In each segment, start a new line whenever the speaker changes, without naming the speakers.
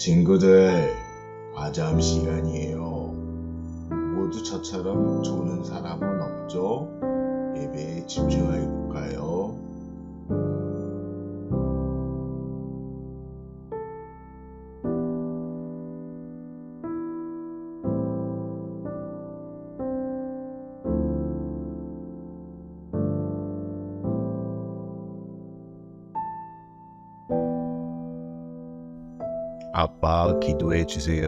친구들, 과잠 시간이에요. 모두 저처럼 조는 사람은 없죠? 예배에 집중해 볼까요? 아빠, 기도해 주세요.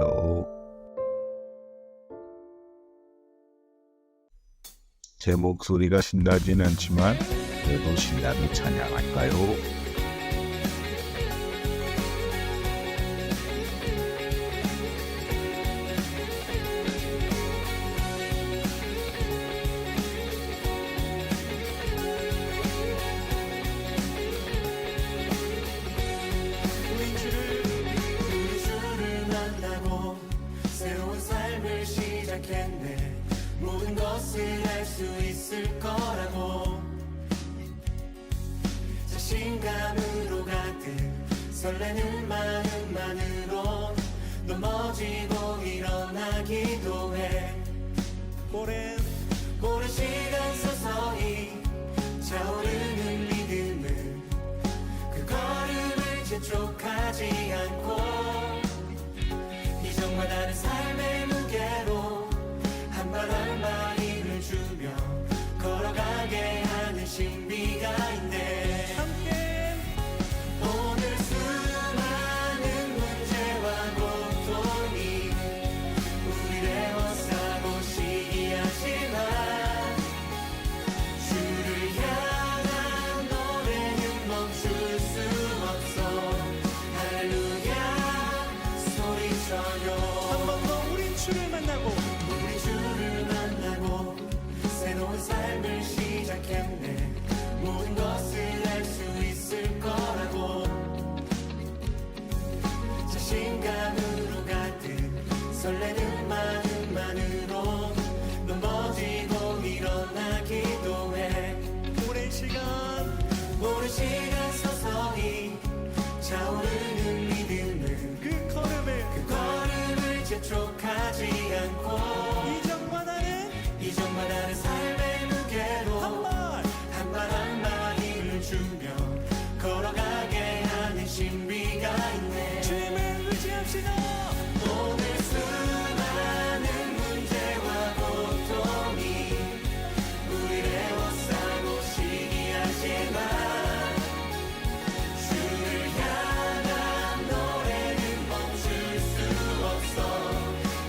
제 목소리가 신나진 않지만 그래도 신나게 찬양할까요?
우리 주를 만나고 새로운 삶을 시작했네. 모든 것을 할 수 있을 거라고 자신감으로 가득 설레는 마음만으로 넘어지고 일어나기도 해. 오랜 시간 서서히 차오르는 믿음은 그 걸음을 재촉하지 않고 이정마다는 삶의 무게로 한 발 한 발 힘을 주며 걸어가게 하는 신비가 있네. 함께 오늘 수많은 문제와 고통이 우리를 애워싸고 시기하지만 주를 향한 노래는 멈출 수 없어. 할렐루야 소리쳐요. 한 번 더 우린 주를 만나고 새로운 삶을 시작했네. 모든 것을 할 수 있을 거라고 자신감으로 가득 설레는 마음만으로 넘어지고 일어나기도 해. 오랜 시간 서서히 차오르는 믿음은 그 걸음을 재촉하지 않고 이정마다는 삶의 무게로 한 발 한 발 힘을 주며 걸어가게 하는 신비가 있네. 주님을 의지합시다. 오늘 수많은 문제와 고통이 우리를 애워싸고 시기하지만 주를 향한 노래는 멈출 수 없어.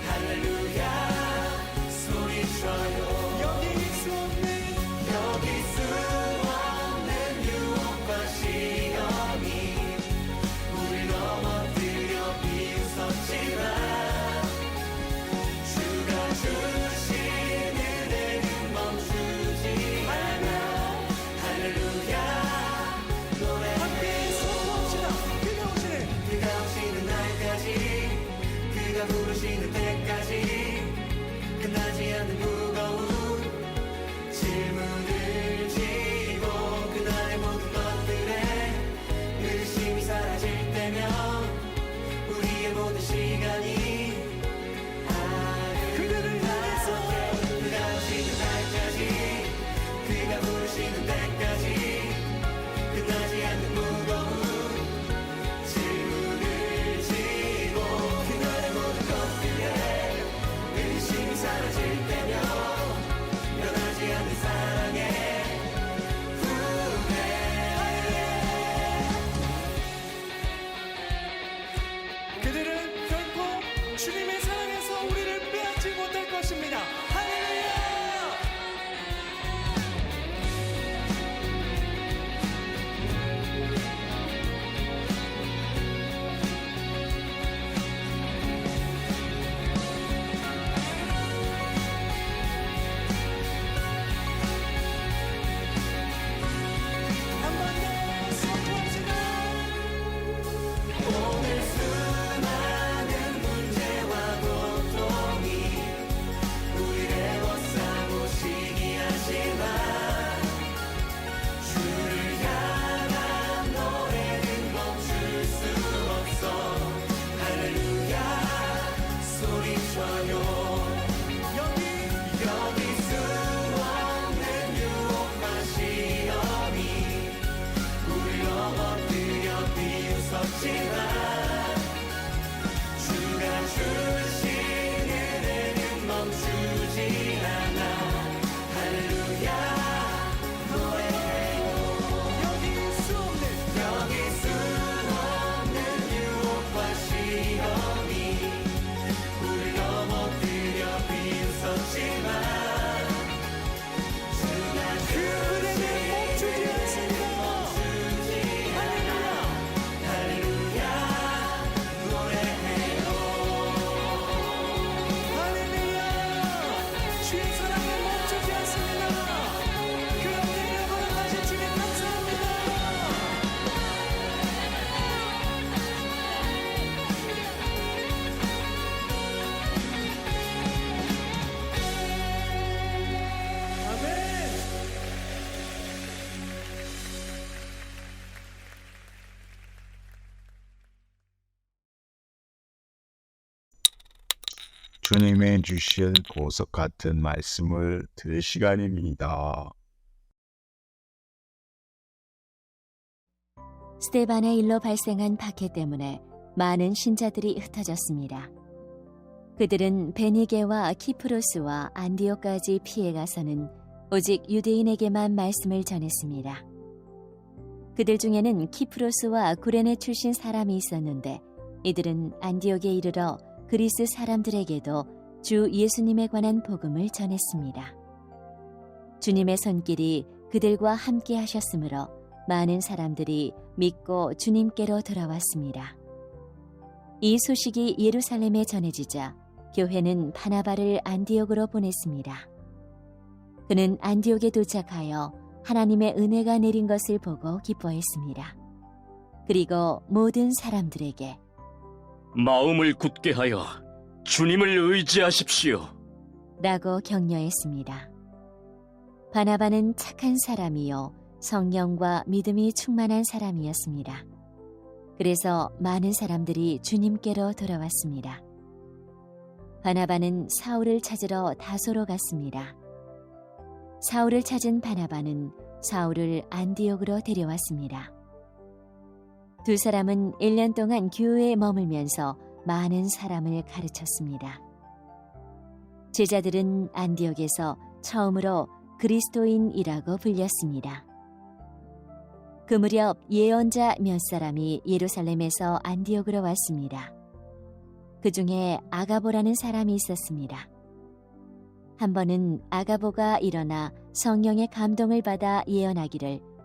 할렐루야 소리쳐요. 여길 수 없는 유혹과 시험이 우릴 넘어뜨려 비웃었지만 주가 주신 은혜는 멈추지 않아. 할렐루야 노래해요. 그가 오시는 날까지, 그가 부르시는 때까지 끝나지 않는 무거운 질문을 지고 그날의 모든 것들에 의심이 사라질 때면 우리의 모든 시간이 그들을 향해서 그가 오시는 날까지, 그가 부르시는 때까지 끝나지 않는 무거운 질문을 지고 그날의 모든 것들에 의심이 사라질 때면
주님의 주신 보석 같은 말씀을 들을 시간입니다.
스데반의 일로 발생한 박해 때문에 많은 신자들이 흩어졌습니다. 그들은 베니게와 키프로스와 안디오까지 피해가서는 오직 유대인에게만 말씀을 전했습니다. 그들 중에는 키프로스와 구레네 출신 사람이 있었는데 이들은 안디옥에 이르러 그리스 사람들에게도 주 예수님에 관한 복음을 전했습니다. 주님의 손길이 그들과 함께 하셨으므로 많은 사람들이 믿고 주님께로 돌아왔습니다. 이 소식이 예루살렘에 전해지자 교회는 바나바를 안디옥으로 보냈습니다. 그는 안디옥에 도착하여 하나님의 은혜가 내린 것을 보고 기뻐했습니다. 그리고 모든 사람들에게
마음을 굳게 하여 주님을 의지하십시오.
라고 격려했습니다. 바나바는 착한 사람이요 성령과 믿음이 충만한 사람이었습니다. 그래서 많은 사람들이 주님께로 돌아왔습니다. 바나바는 사울을 찾으러 다소로 갔습니다. 사울을 찾은 바나바는 사울을 안디옥으로 데려왔습니다. 두 사람은 1년 동안 교회에 머물면서 많은 사람을 가르쳤습니다. 제자들은 안디옥에서 처음으로 그리스도인이라고 불렸습니다. 그 무렵 예언자 몇 사람이 예루살렘에서 안디옥으로 왔습니다. 그 중에 아가보라는 사람이 있었습니다. 한 번은 아가보가 일어나 성령의 감동을 받아 예언하기를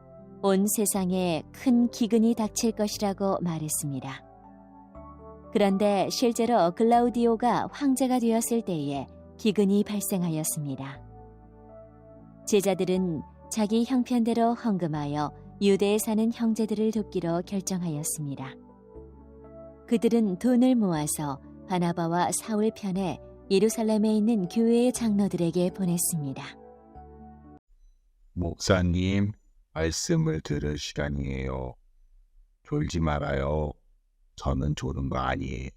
온 세상에 큰 기근이 닥칠 것이라고 말했습니다. 그런데 실제로 글라우디오가 황제가 되었을 때에 기근이 발생하였습니다. 제자들은 자기 형편대로 헌금하여 유대에 사는 형제들을 돕기로 결정하였습니다. 그들은 돈을 모아서 바나바와 사울 편에 예루살렘에 있는 교회의 장로들에게 보냈습니다.
목사님, 말씀을 들을 시간이에요. 졸지 말아요. 저는 조는 거 아니에요.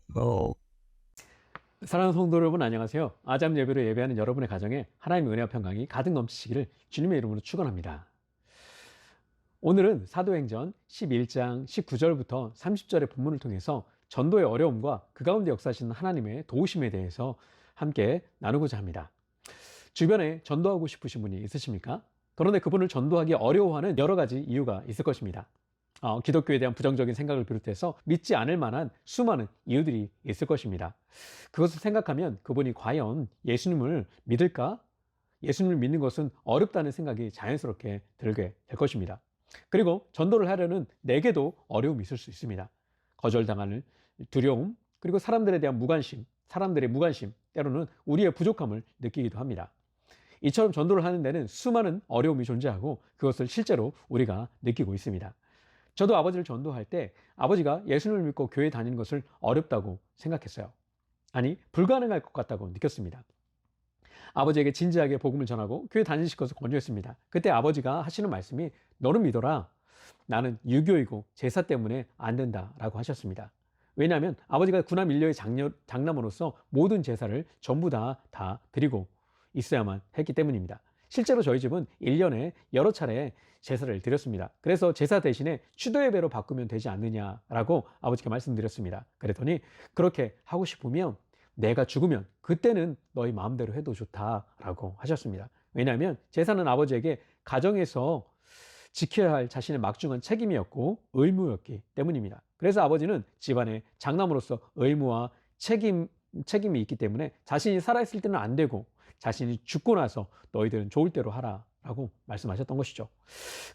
사랑하는 성도 여러분, 안녕하세요. 아잠 예배로 예배하는 여러분의 가정에 하나님의 은혜와 평강이 가득 넘치시기를 주님의 이름으로 축원합니다. 오늘은 사도행전 11장 19절부터 30절의 본문을 통해서 전도의 어려움과 그 가운데 역사하시는 하나님의 도우심에 대해서 함께 나누고자 합니다. 주변에 전도하고 싶으신 분이 있으십니까? 그런데 그분을 전도하기 어려워하는 여러 가지 이유가 있을 것입니다. 기독교에 대한 부정적인 생각을 비롯해서 믿지 않을 만한 수많은 이유들이 있을 것입니다. 그것을 생각하면 그분이 과연 예수님을 믿을까? 예수님을 믿는 것은 어렵다는 생각이 자연스럽게 들게 될 것입니다. 그리고 전도를 하려는 내게도 어려움이 있을 수 있습니다. 거절당할 두려움, 그리고 사람들에 대한 무관심, 사람들의 무관심, 때로는 우리의 부족함을 느끼기도 합니다. 이처럼 전도를 하는 데는 수많은 어려움이 존재하고 그것을 실제로 우리가 느끼고 있습니다. 저도 아버지를 전도할 때 아버지가 예수님을 믿고 교회 다니는 것을 어렵다고 생각했어요. 아니, 불가능할 것 같다고 느꼈습니다. 아버지에게 진지하게 복음을 전하고 교회 다니실 것을 권유했습니다. 그때 아버지가 하시는 말씀이 너는 믿어라. 나는 유교이고 제사 때문에 안 된다라고 하셨습니다. 왜냐하면 아버지가 군함 일녀의 장남으로서 모든 제사를 전부 다 드리고 있어야만 했기 때문입니다. 실제로 저희 집은 1년에 여러 차례 제사를 드렸습니다. 그래서 제사 대신에 추도 예배로 바꾸면 되지 않느냐라고 아버지께 말씀드렸습니다. 그랬더니 그렇게 하고 싶으면 내가 죽으면 그때는 너희 마음대로 해도 좋다라고 하셨습니다. 왜냐하면 제사는 아버지에게 가정에서 지켜야 할 자신의 막중한 책임이었고 의무였기 때문입니다. 그래서 아버지는 집안의 장남으로서 의무와 책임이 있기 때문에 자신이 살아있을 때는 안 되고 자신이 죽고 나서 너희들은 좋을 대로 하라라고 말씀하셨던 것이죠.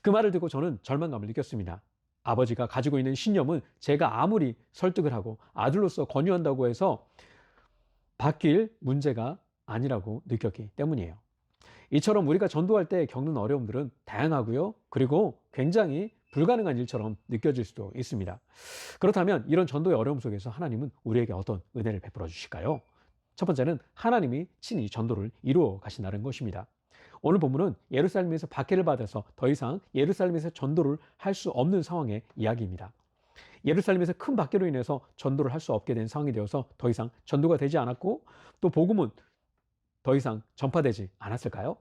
그 말을 듣고 저는 절망감을 느꼈습니다. 아버지가 가지고 있는 신념은 제가 아무리 설득을 하고 아들로서 권유한다고 해서 바뀔 문제가 아니라고 느꼈기 때문이에요. 이처럼 우리가 전도할 때 겪는 어려움들은 다양하고요. 그리고 굉장히 불가능한 일처럼 느껴질 수도 있습니다. 그렇다면 이런 전도의 어려움 속에서 하나님은 우리에게 어떤 은혜를 베풀어 주실까요? 첫 번째는 하나님이 친히 전도를 이루어 가신다는 것입니다. 오늘 본문은 예루살렘에서 박해를 받아서 더 이상 예루살렘에서 전도를 할 수 없는 상황의 이야기입니다. 예루살렘에서 큰 박해로 인해서 전도를 할 수 없게 된 상황이 되어서 더 이상 전도가 되지 않았고 또 복음은 더 이상 전파되지 않았을까요?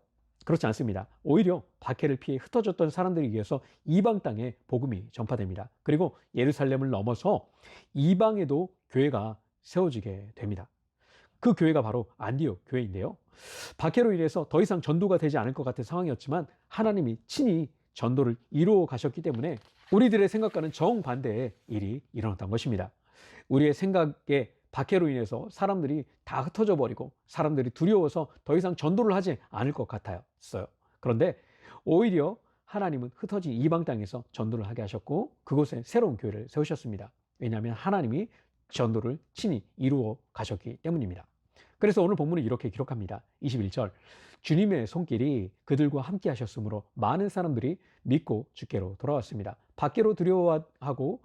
그렇지 않습니다. 오히려 박해를 피해 흩어졌던 사람들에 의해서 이방 땅에 복음이 전파됩니다. 그리고 예루살렘을 넘어서 이방에도 교회가 세워지게 됩니다. 그 교회가 바로 안디옥 교회인데요. 박해로 인해서 더 이상 전도가 되지 않을 것 같은 상황이었지만 하나님이 친히 전도를 이루어 가셨기 때문에 우리들의 생각과는 정반대의 일이 일어났던 것입니다. 우리의 생각에 박해로 인해서 사람들이 다 흩어져 버리고 사람들이 두려워서 더 이상 전도를 하지 않을 것 같았어요. 그런데 오히려 하나님은 흩어진 이방 땅에서 전도를 하게 하셨고 그곳에 새로운 교회를 세우셨습니다. 왜냐하면 하나님이 전도를 친히 이루어 가셨기 때문입니다. 그래서 오늘 본문은 이렇게 기록합니다. 21절 주님의 손길이 그들과 함께 하셨으므로 많은 사람들이 믿고 주께로 돌아왔습니다. 밖으로 두려워하고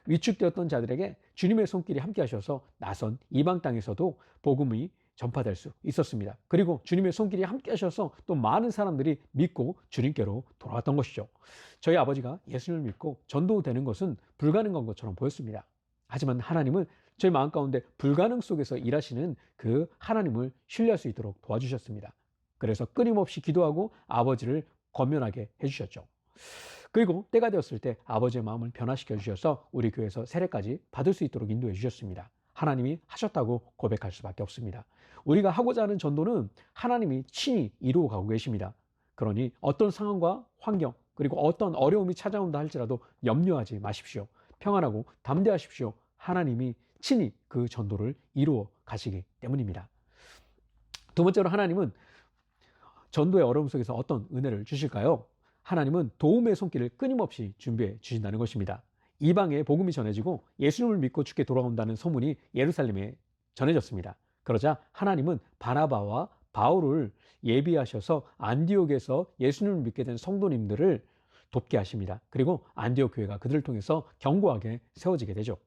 위축되었던 자들에게 주님의 손길이 함께 하셔서 나선 이방 땅에서도 복음이 전파될 수 있었습니다. 그리고 주님의 손길이 함께 하셔서 또 많은 사람들이 믿고 주님께로 돌아왔던 것이죠. 저희 아버지가 예수님을 믿고 전도되는 것은 불가능한 것처럼 보였습니다. 하지만 하나님은 저희 마음 가운데 불가능 속에서 일하시는 그 하나님을 신뢰할 수 있도록 도와주셨습니다. 그래서 끊임없이 기도하고 아버지를 권면하게 해주셨죠. 그리고 때가 되었을 때 아버지의 마음을 변화시켜 주셔서 우리 교회에서 세례까지 받을 수 있도록 인도해 주셨습니다. 하나님이 하셨다고 고백할 수밖에 없습니다. 우리가 하고자 하는 전도는 하나님이 친히 이루어 가고 계십니다. 그러니 어떤 상황과 환경 그리고 어떤 어려움이 찾아온다 할지라도 염려하지 마십시오. 평안하고 담대하십시오. 하나님이 친히 그 전도를 이루어 가시기 때문입니다. 두 번째로 하나님은 전도의 어려움 속에서 어떤 은혜를 주실까요? 하나님은 도움의 손길을 끊임없이 준비해 주신다는 것입니다. 이방에 복음이 전해지고 예수님을 믿고 주께 돌아온다는 소문이 예루살렘에 전해졌습니다. 그러자 하나님은 바나바와 바울을 예비하셔서 안디옥에서 예수님을 믿게 된 성도님들을 돕게 하십니다. 그리고 안디옥 교회가 그들을 통해서 견고하게 세워지게 되죠.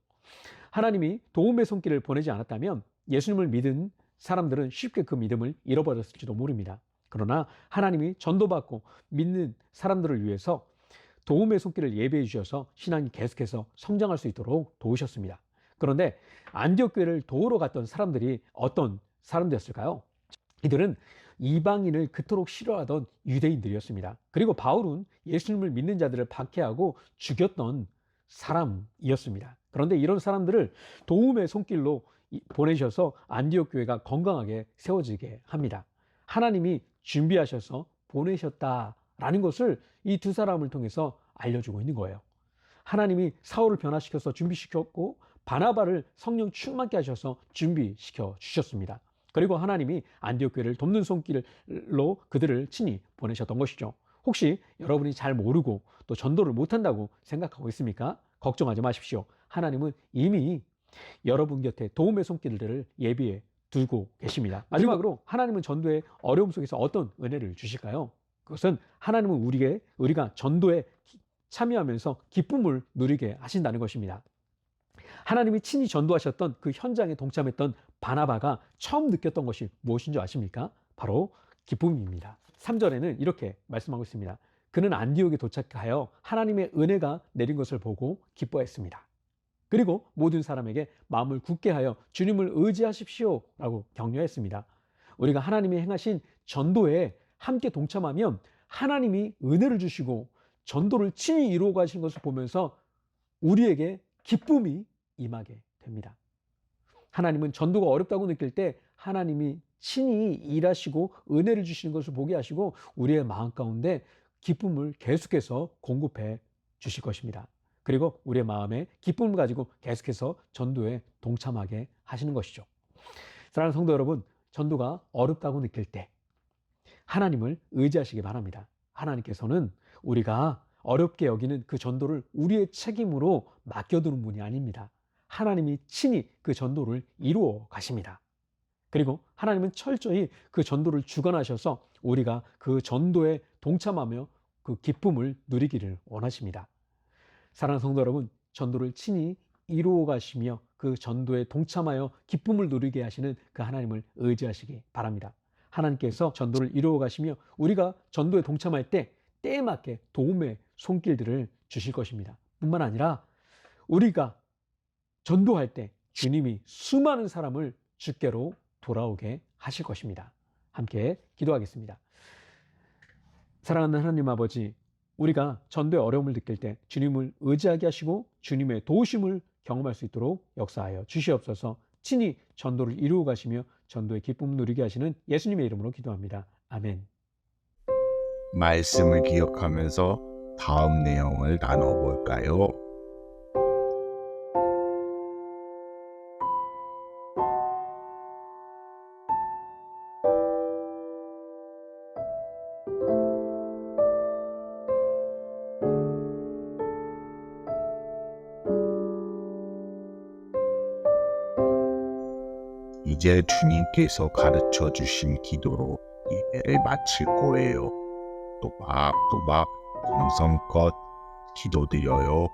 하나님이 도움의 손길을 보내지 않았다면 예수님을 믿은 사람들은 쉽게 그 믿음을 잃어버렸을지도 모릅니다. 그러나 하나님이 전도받고 믿는 사람들을 위해서 도움의 손길을 예비해 주셔서 신앙이 계속해서 성장할 수 있도록 도우셨습니다. 그런데 안디옥 교회를 도우러 갔던 사람들이 어떤 사람들이었을까요? 이들은 이방인을 그토록 싫어하던 유대인들이었습니다. 그리고 바울은 예수님을 믿는 자들을 박해하고 죽였던 사람이었습니다. 그런데 이런 사람들을 도움의 손길로 보내셔서 안디옥 교회가 건강하게 세워지게 합니다. 하나님이 준비하셔서 보내셨다라는 것을 이 두 사람을 통해서 알려주고 있는 거예요. 하나님이 사울을 변화시켜서 준비시켰고 바나바를 성령 충만케 하셔서 준비시켜 주셨습니다. 그리고 하나님이 안디옥 교회를 돕는 손길로 그들을 친히 보내셨던 것이죠. 혹시 여러분이 잘 모르고 또 전도를 못한다고 생각하고 있습니까? 걱정하지 마십시오. 하나님은 이미 여러분 곁에 도움의 손길들을 예비해 두고 계십니다. 마지막으로 하나님은 전도의 어려움 속에서 어떤 은혜를 주실까요? 그것은 하나님은 우리가 전도에 참여하면서 기쁨을 누리게 하신다는 것입니다. 하나님이 친히 전도하셨던 그 현장에 동참했던 바나바가 처음 느꼈던 것이 무엇인 줄 아십니까? 바로 기쁨입니다. 3절에는 이렇게 말씀하고 있습니다. 그는 안디옥에 도착하여 하나님의 은혜가 내린 것을 보고 기뻐했습니다. 그리고 모든 사람에게 마음을 굳게 하여 주님을 의지하십시오 라고 격려했습니다. 우리가 하나님이 행하신 전도에 함께 동참하면 하나님이 은혜를 주시고 전도를 친히 이루어 가신 것을 보면서 우리에게 기쁨이 임하게 됩니다. 하나님은 전도가 어렵다고 느낄 때 하나님이 친히 일하시고 은혜를 주시는 것을 보게 하시고 우리의 마음 가운데 기쁨을 계속해서 공급해 주실 것입니다. 그리고 우리의 마음에 기쁨을 가지고 계속해서 전도에 동참하게 하시는 것이죠. 사랑하는 성도 여러분, 전도가 어렵다고 느낄 때 하나님을 의지하시기 바랍니다. 하나님께서는 우리가 어렵게 여기는 그 전도를 우리의 책임으로 맡겨두는 분이 아닙니다. 하나님이 친히 그 전도를 이루어 가십니다. 그리고 하나님은 철저히 그 전도를 주관하셔서 우리가 그 전도에 동참하며 그 기쁨을 누리기를 원하십니다. 사랑하는 성도 여러분, 전도를 친히 이루어 가시며 그 전도에 동참하여 기쁨을 누리게 하시는 그 하나님을 의지하시기 바랍니다. 하나님께서 전도를 이루어 가시며 우리가 전도에 동참할 때 때에 맞게 도움의 손길들을 주실 것입니다. 뿐만 아니라 우리가 전도할 때 주님이 수많은 사람을 주께로 돌아오게 하실 것입니다. 함께 기도하겠습니다. 사랑하는 하나님 아버지, 우리가 전도의 어려움을 느낄 때 주님을 의지하게 하시고 주님의 도우심을 경험할 수 있도록 역사하여 주시옵소서. 친히 전도를 이루어 가시며 전도의 기쁨을 누리게 하시는 예수님의 이름으로 기도합니다. 아멘.
말씀을 기억하면서 다음 내용을 나눠볼까요? 이제 주님께서 가르쳐 주신 기도로 예배를 마칠 거예요. 또박또박 정성껏 기도드려요.